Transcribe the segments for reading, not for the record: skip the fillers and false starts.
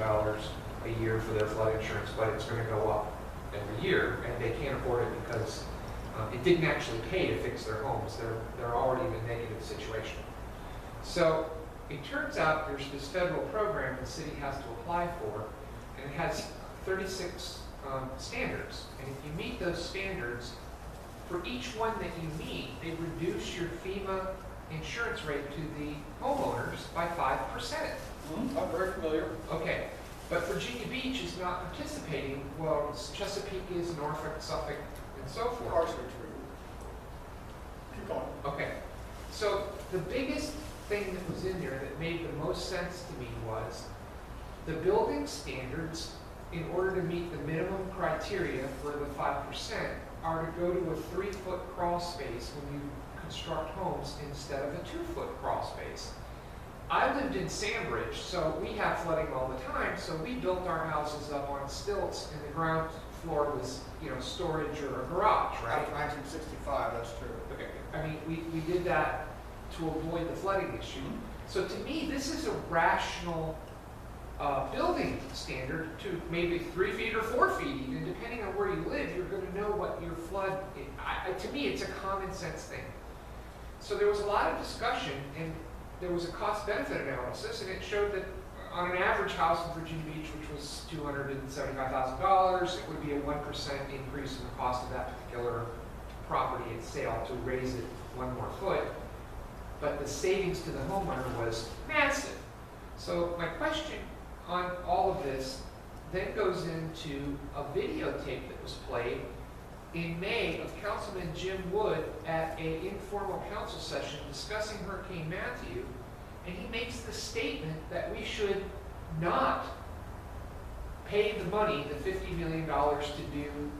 a year for their flood insurance, but it's going to go up every year, and they can't afford it because it didn't actually pay to fix their homes. They're already in a negative situation. So it turns out there's this federal program the city has to apply for, and it has 36 standards. And if you meet those standards, for each one that you meet, they reduce your FEMA insurance rate to the homeowners by 5%. I'm very familiar. Okay, but Virginia Beach is not participating. Well, Chesapeake is, Norfolk, Suffolk, and so forth. Partially true. Keep going. Okay, so the biggest thing that was in there that made the most sense to me was the building standards, in order to meet the minimum criteria for the 5%, are to go to a 3-foot crawl space when you construct homes instead of a 2-foot crawl space. I lived in Sandbridge, so we have flooding all the time, so we built our houses up on stilts, and the ground floor was, storage or a garage, right? After 1965, that's true. Okay, I mean, we did that to avoid the flooding issue. So to me, this is a rational building standard to maybe 3 feet or 4 feet even, depending on where you live, you're going to know what your flood, to me, it's a common sense thing. So there was a lot of discussion, and there was a cost-benefit analysis, and it showed that on an average house in Virginia Beach, which was $275,000, it would be a 1% increase in the cost of that particular property at sale to raise it 1 more foot. But the savings to the homeowner was massive. So my question on all of this then goes into a videotape that was played in May of Councilman Jim Wood at an informal council session discussing Hurricane Matthew, and he makes the statement that we should not pay the money, the $50 million to do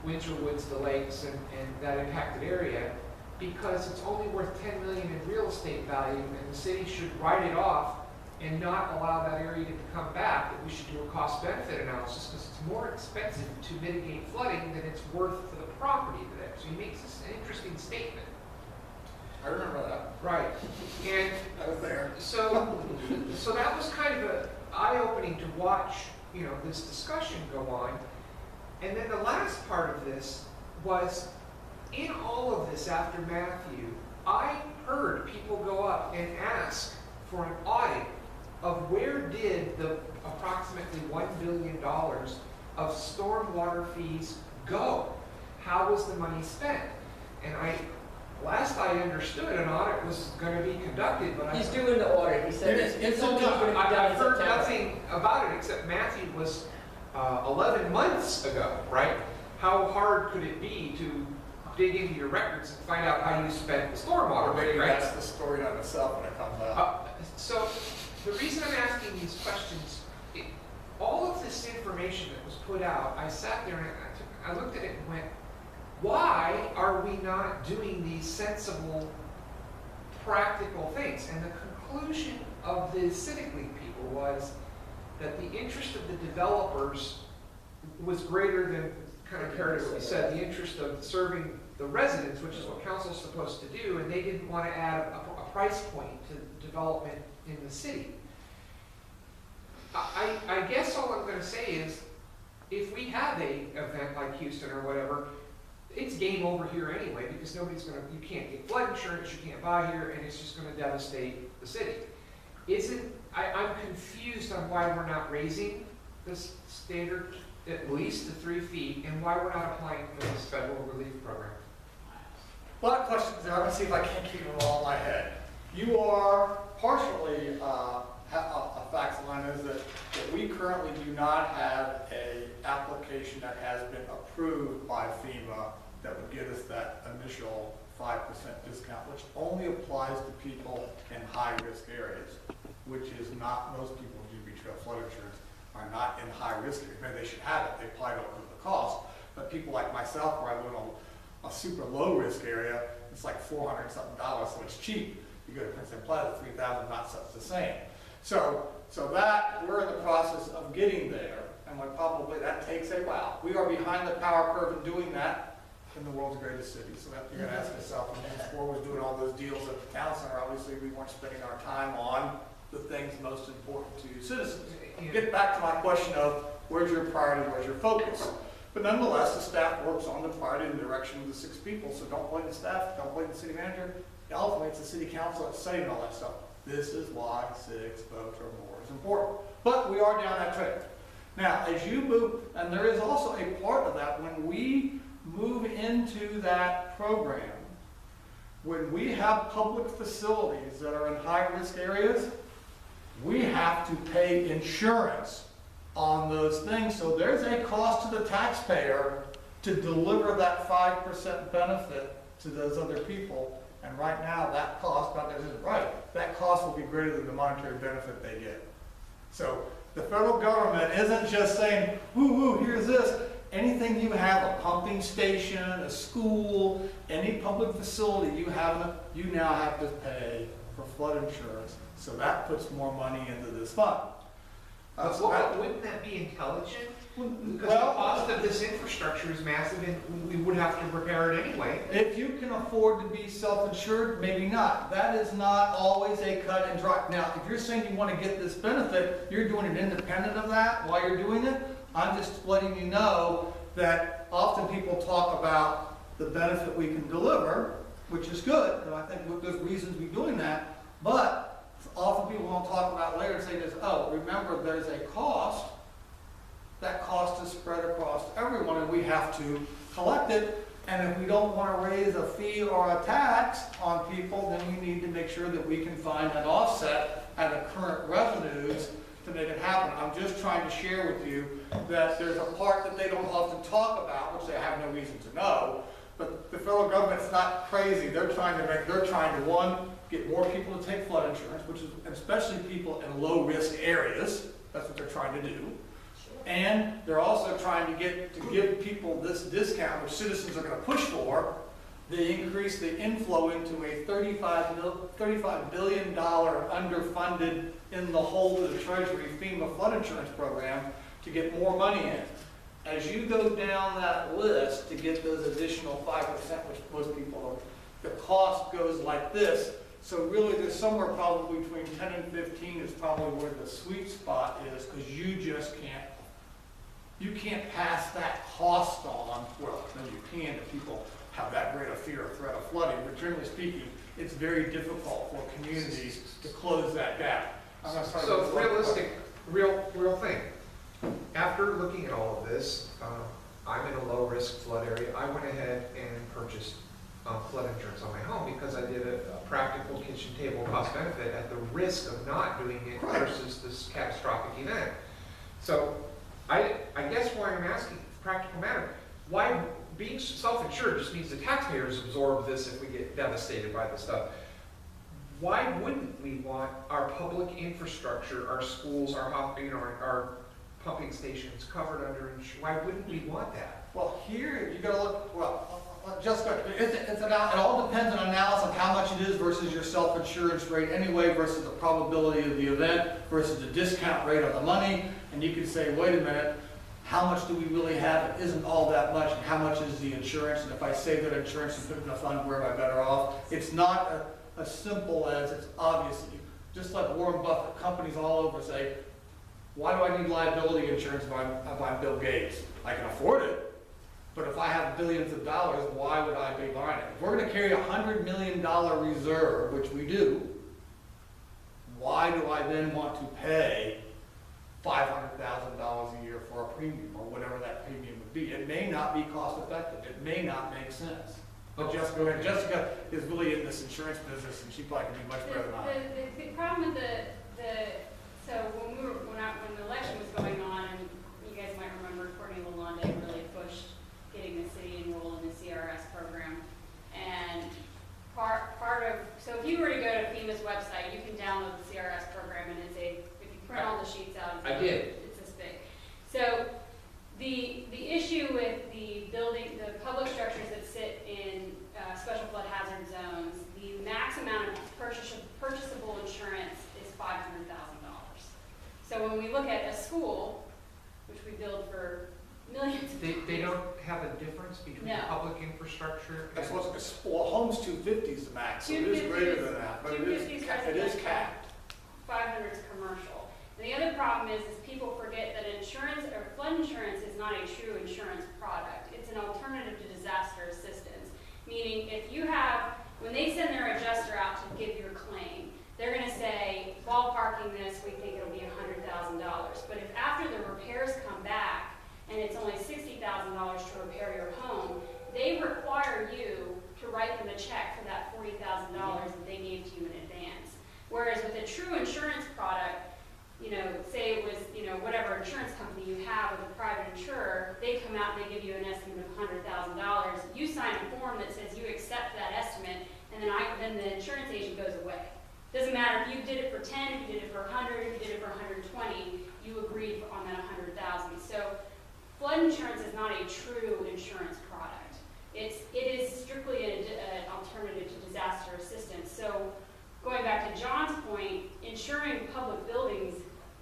Windsor Woods, the lakes, and that impacted area, because it's only worth $10 million in real estate value, and the city should write it off and not allow that area to come back, that we should do a cost-benefit analysis because it's more expensive to mitigate flooding than it's worth for the property there. So he makes this an interesting statement. I remember that. Right. And I was there. so that was kind of an eye-opening to watch, this discussion go on. And then the last part of this was, in all of this after Matthew, I heard people go up and ask for an audit of where did the approximately $1 billion of stormwater fees go? How was the money spent? And last I understood, an audit was going to be conducted, but He's doing the audit. He said it's only going to be done I've in heard September. nothing about it except Matthew was 11 months ago, right? How hard could it be to dig into your records and find out how you spent the stormwater Or money, maybe right? that's the story on itself when it comes out. So the reason I'm asking these questions, all of this information that was put out, I sat there and I looked at it and went, why are we not doing these sensible, practical things? And the conclusion of the Civic League people was that the interest of the developers was greater than, kind of compared to what we said, the interest of serving the residents, which is what council's supposed to do, and they didn't want to add a price point to development in the city. I guess all I'm going to say is, if we have a event like Houston or whatever, it's game over here anyway, because nobody's going to, you can't get flood insurance, you can't buy here, and it's just going to devastate the city. I'm confused on why we're not raising this standard at least to 3 feet, and why we're not applying for this federal relief program. A lot of questions there. I'm going to see if I can keep them all in my head. You are partially, a fact line is that we currently do not have an application that has been approved by FEMA that would give us that initial 5% discount, which only applies to people in high-risk areas, which is not most people who do beach flood insurance are not in high-risk areas. Maybe they should have it. They probably don't know the cost. But people like myself, where I live on a super low-risk area, it's like $400-something, so it's cheap. You go to Princeton Plaza, $3,000, not such the same. So that we're in the process of getting there, and probably that takes a while. We are behind the power curve in doing that in the world's greatest city. So that you're going to ask yourself, when Four was doing all those deals at the town center, obviously we weren't spending our time on the things most important to citizens. get back to my question of where's your priority, where's your focus? But nonetheless, the staff works on the priority and direction of the 6 people, so don't blame the staff, don't blame the city manager. Ultimately, it's the city council that's saying all that stuff. This is why 6 votes or more is important. But we are down that track. Now, as you move, and there is also a part of that, when we move into that program, when we have public facilities that are in high-risk areas, we have to pay insurance on those things. So there's a cost to the taxpayer to deliver that 5% benefit to those other people. And right now, that cost, not that isn't right, that cost will be greater than the monetary benefit they get. So the federal government isn't just saying, woo, woo, here's this. Anything you have, a pumping station, a school, any public facility you have, you now have to pay for flood insurance. So that puts more money into this fund. Wouldn't that be intelligent? Because the cost of this infrastructure is massive and we would have to repair it anyway. If you can afford to be self-insured, maybe not. That is not always a cut and dry. Now, if you're saying you want to get this benefit, you're doing it independent of that while you're doing it. I'm just letting you know that often people talk about the benefit we can deliver, which is good, and I think there's reasons we're doing that, but often people won't talk about later and say this, oh, remember there's a cost. That cost is spread across everyone and we have to collect it. And if we don't want to raise a fee or a tax on people, then we need to make sure that we can find an offset at the current revenues to make it happen. I'm just trying to share with you that there's a part that they don't often talk about, which they have no reason to know, but the federal government's not crazy. They're trying to, one, get more people to take flood insurance, which is especially people in low-risk areas. That's what they're trying to do. And they're also trying to give people this discount, which citizens are going to push for. They increase the inflow into a $35 billion underfunded in the hole to the Treasury FEMA flood insurance program to get more money in. As you go down that list to get those additional 5%, which most people don't, the cost goes like this. So really there's somewhere probably between 10 and 15 is probably where the sweet spot is, because you just can't pass that cost on. Well, no, you can if people have that great a fear or threat of flooding, but generally speaking, it's very difficult for communities to close that gap. So realistic, real thing. After looking at all of this, I'm in a low-risk flood area. I went ahead and purchased flood insurance on my home because I did a practical kitchen table cost benefit at the risk of not doing it versus this catastrophic event. So I guess why I'm asking, practical matter, why being self-insured just means the taxpayers absorb this if we get devastated by this stuff. Why wouldn't we want our public infrastructure, our schools, our pumping stations covered under insurance? Why wouldn't we want that? Well, here you got to look. Well, Jessica, it all depends on analysis of how much it is versus your self-insurance rate anyway, versus the probability of the event versus the discount rate on the money. And you can say, wait a minute, how much do we really have? It isn't all that much. And how much is the insurance? And if I save that insurance and put it in a fund, where am I better off? It's not as simple as it's obviously. Just like Warren Buffett, companies all over say, why do I need liability insurance if I'm Bill Gates? I can afford it. But if I have billions of dollars, why would I be buying it? If we're going to carry a $100 million reserve, which we do, why do I then want to pay $500,000 a year for a premium or whatever that premium would be? It may not be cost effective. It may not make sense. But Jessica is really in this insurance business, and she probably can do much better than I. The problem with so when the election was going on, and you guys might remember Courtney Lalonde really pushed getting the city enrolled in the CRS program. And so if you were to go to FEMA's website, you can download the CRS program, and if you print all the sheets out, it's this big. So the issue with the public structures that sit in special flood hazard zones, the max amount of purchasable insurance is $500,000. So when we look at a school, which we build for millions of dollars. They don't have a difference between public infrastructure? That's home's 250 is the max, so it is greater than that, but it is capped. 500 is commercial. And the other problem is people forget that insurance or flood insurance is not a true insurance product. It's an alternative to disaster assistance. Meaning if you have, when they send their adjuster out to give your claim, they're gonna say, ballparking this, we think it'll be $100,000. But if after the repairs come back, and it's only $60,000 to repair your home, they require you to write them a check for that $40,000 that they gave to you in advance. Whereas with a true insurance product, you know, say it was, you know, whatever insurance company you have with a private insurer, they come out and they give you an estimate of $100,000. You sign a form that says you accept that estimate, and then the insurance agent goes away. Doesn't matter if you did it for 10, if you did it for 100, if you did it for 120, you agreed on that 100,000. So flood insurance is not a true insurance product. It is strictly an alternative to disaster assistance. So going back to John's point, insuring public buildings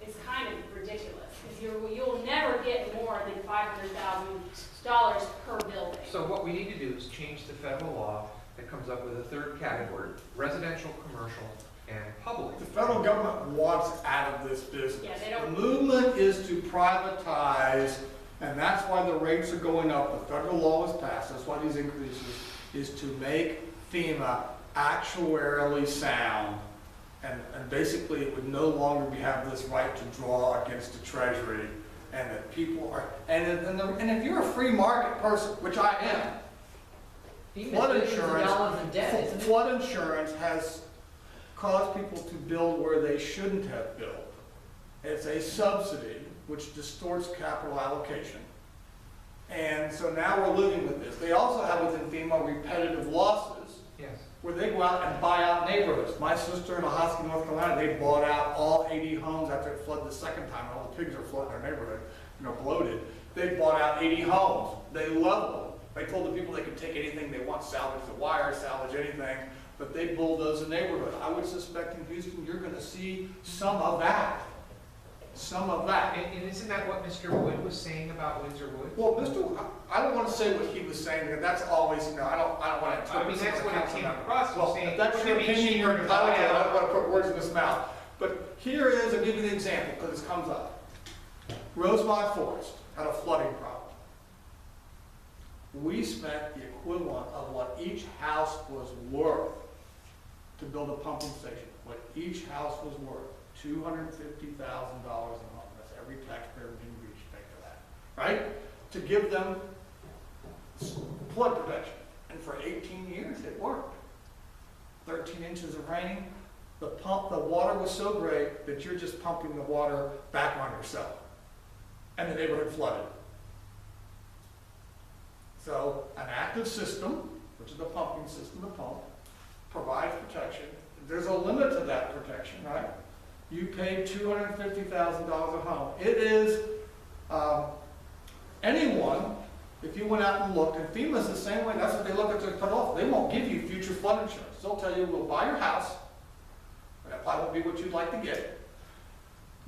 is kind of ridiculous because you'll never get more than $500,000 per building. So what we need to do is change the federal law that comes up with a third category, residential, commercial, and public. The federal government wants out of this business. Yeah, they don't. The movement is to privatize, and that's why the rates are going up. The federal law was passed, that's why these increases, is to make FEMA actuarially sound. And basically it would no longer have this right to draw against the Treasury, and that people are, and if you're a free market person, which I am, flood insurance has caused people to build where they shouldn't have built. It's a subsidy, which distorts capital allocation. And so now we're living with this. They also have within FEMA repetitive losses, Yes. where they go out and buy out neighborhoods. My sister in Ahoskie, North Carolina, they bought out all 80 homes after it flooded the second time. All the pigs are flooding their neighborhood, you know, bloated. They bought out 80 homes. They leveled them. They told the people they could take anything they want, salvage the wire, salvage anything, but they bulldozed the neighborhood. I would suspect in Houston, you're going to see some of that. Some of that. And isn't that what Mr. Wood was saying about Windsor Woods? Well, I don't want to say what he was saying, because that's always, you know, I don't want to. I mean, that's what it came across, Well, was saying. if that's your opinion, you're entitled to it. I don't want to put words in his mouth. But here is, I'll give you the example, because this comes up. Rosemont Forest had a flooding problem. We spent the equivalent of what each house was worth to build a pumping station. What each house was worth, $250,000 a home. That's every taxpayer in Virginia Beach paid for that, right? To give them flood protection. And for 18 years, it worked. 13 inches of rain. The water was so great that you're just pumping the water back on yourself. And the neighborhood flooded. So an active system, which is the pumping system, the pump, provides protection. There's a limit to that protection, right? You paid $250,000 a home. It is anyone, if you went out and looked, and FEMA's the same way, that's what they look at to cut off. They won't give you future flood insurance. They'll tell you, we'll buy your house, but that probably won't be what you'd like to get.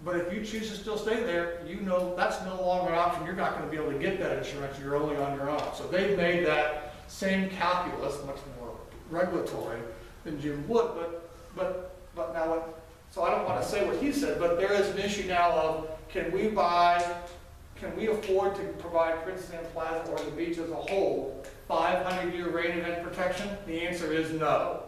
But if you choose to still stay there, you know that's no longer an option. You're not going to be able to get that insurance. You're only on your own. So they've made that same calculus much more regulatory than Jim Wood. But now, so I don't want to say what he said, but there is an issue now of can we afford to provide Princess Anne Plaza or the beach as a whole 500-year rain event protection? The answer is no.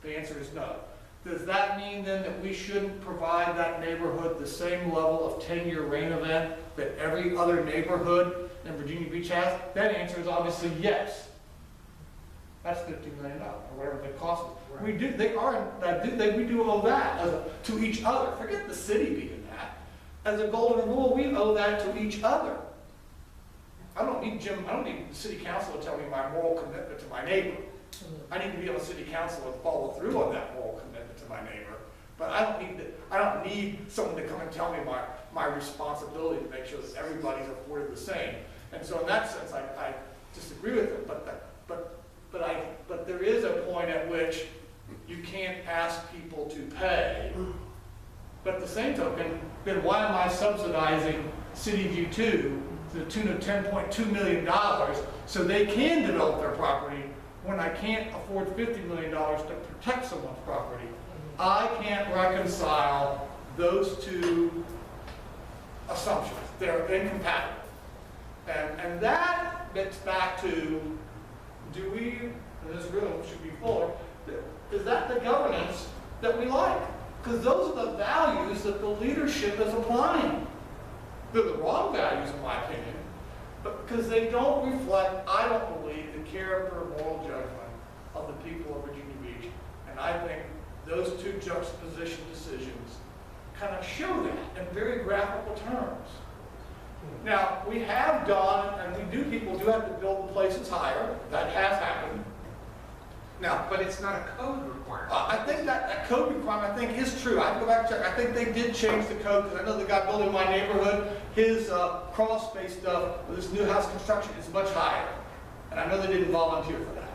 The answer is no. Does that mean then that we shouldn't provide that neighborhood the same level of 10-year rain event that every other neighborhood in Virginia Beach has? That answer is obviously yes. That's $50 million or whatever the cost is. Right. We do owe that to each other. Forget the city being that. As a golden rule, we owe that to each other. I don't need the city council to tell me my moral commitment to my neighbor. I need to be able to city council and follow through on that moral commitment to my neighbor. But I don't need someone to come and tell me my responsibility to make sure that everybody's afforded the same. And so in that sense, I disagree with it. But there is a point at which you can't ask people to pay. But at the same token, then why am I subsidizing City View 2 to the tune of $10.2 million so they can develop their property when I can't afford $50 million to protect someone's property? I can't reconcile those two assumptions. They're incompatible. And that gets back to, do we, and this room should be fuller, is that the governance that we like? Because those are the values that the leadership is applying. They're the wrong values, in my opinion, but because they don't reflect, I don't believe, the character or moral judgment of the people of Virginia Beach. And I think those two juxtaposition decisions kind of show that in very graphical terms. Now, we have done, and people do have to build the places higher. That has happened. Now, But it's not a code requirement. I think that code requirement, I think, is true. I have to go back and check. I think they did change the code, because I know the guy building in my neighborhood, his crawl space stuff with this new house construction is much higher. And I know they didn't volunteer for that.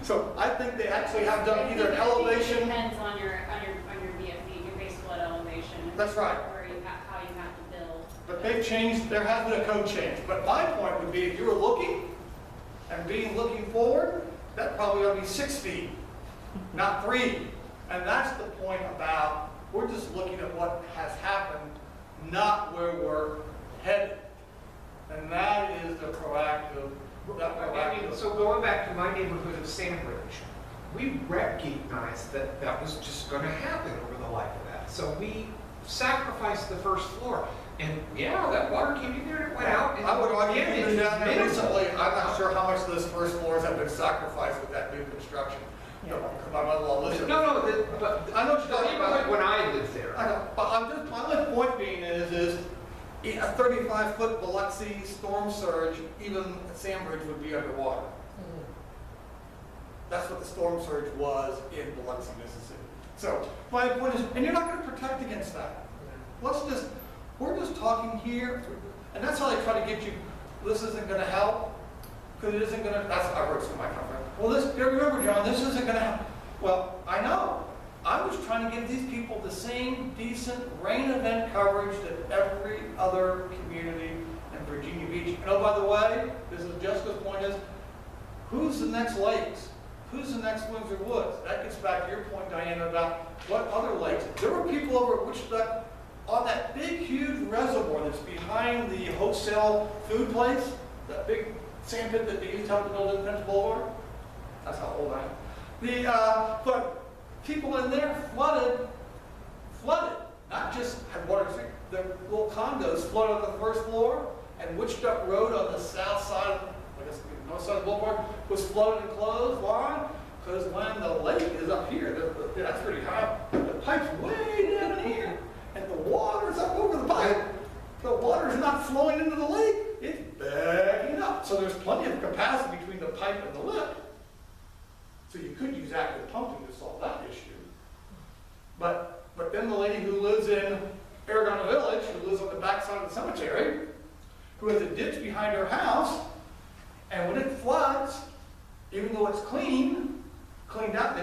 So I think they actually have done either an It elevation. depends on your BFE, your base flood elevation. That's right. Where how you have to build. But they've changed, there has been a code change. But my point would be, if you were looking looking forward, that probably ought to be 6 feet, not 3. And that's the point about, we're just looking at what has happened, not where we're headed. And that is the proactive, So going back to my neighborhood of Sandbridge, we recognized that that was just going to happen over the life of that. So we sacrificed the first floor. And yeah, that water came in there and it went out. And I would argue again, even it's down there minimal. recently, I'm not sure how much of those first floors have been sacrificed with that new construction. Yeah. My mother-in-law lives there. No, but I know what you're the talking about. neighborhood when I lived there. I know, but my only point being is a 35-foot Biloxi storm surge, even at Sandbridge, would be underwater. That's what the storm surge was in Biloxi, Mississippi. So my point is, and you're not going to protect against that. We're just talking here, and that's how they try to get you, this isn't going to help, because it isn't going to, that's how I heard somebody come from. Well, remember, John, this isn't going to help. Well, I know. I'm just trying to give these people the same decent rain event coverage that every other community in Virginia Beach. And oh, by the way, this is Jessica's point is, who's the next lakes? Who's the next Windsor Woods? That gets back to your point, Diana, about what other lakes. There were people over at Wichita on that big, huge reservoir that's behind the wholesale food place, that big sand pit that they used to have to build in Prince Boulevard. That's how old I am. But people in there flooded, not just had water, the little condos flooded on the first floor, and Wichita Road on the south side, I guess the north side of the boulevard, was flooded and closed. Why? Because when the lake is up here, that's pretty high, the pipe's way down here, and the water's up over the pipe. The water's not flowing into the lake, it's backing up. So there's plenty of capacity between the pipe and the lip. So you could use active pumping to solve that issue. But then the lady who lives in Aragona Village, who lives on the backside of the cemetery, who has a ditch behind her house, and when it floods, even though it's cleaned out,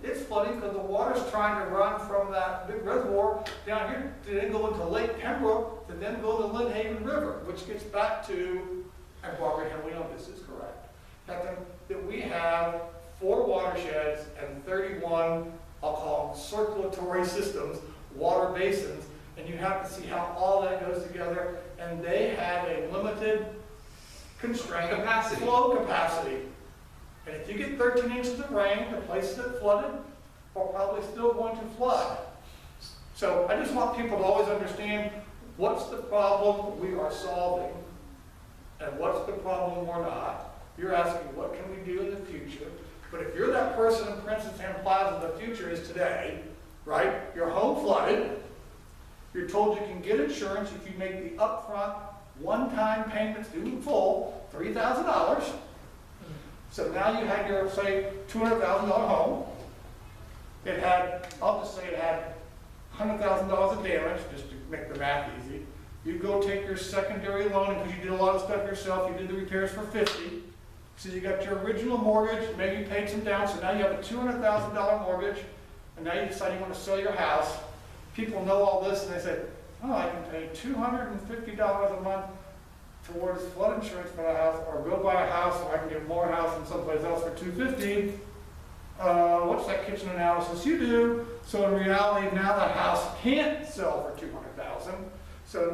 it's flooding because the water's trying to run from that big reservoir down here to then go into Lake Pembroke, to then go to the Lynn River, which gets back to, and Barbara Hill, we know this is correct, that we have 4 watersheds and 31, I'll call them circulatory systems, water basins, and you have to see how all that goes together, and they have a limited constraint flow capacity. And if you get 13 inches of rain, the places that flooded are probably still going to flood. So I just want people to always understand what's the problem we are solving and what's the problem we're not. You're asking, what can we do in the future? But if you're that person in Princess Anne Plaza, the future is today, right? Your home flooded. You're told you can get insurance if you make the upfront one-time payments due in full, $3,000. So now you had your, say, $200,000 home. It had, I'll just say it had $100,000 of damage, just to make the math easy. You go take your secondary loan, because you did a lot of stuff yourself, you did the repairs for $50,000. So you got your original mortgage, maybe you paid some down, so now you have a $200,000 mortgage, and now you decide you want to sell your house. People know all this, and they say, oh, I can pay $250 a month towards flood insurance for the house, or go buy a house, or I can get more house in someplace else for $250. what's that kitchen analysis you do? So in reality, now that house can't sell for 200,000. So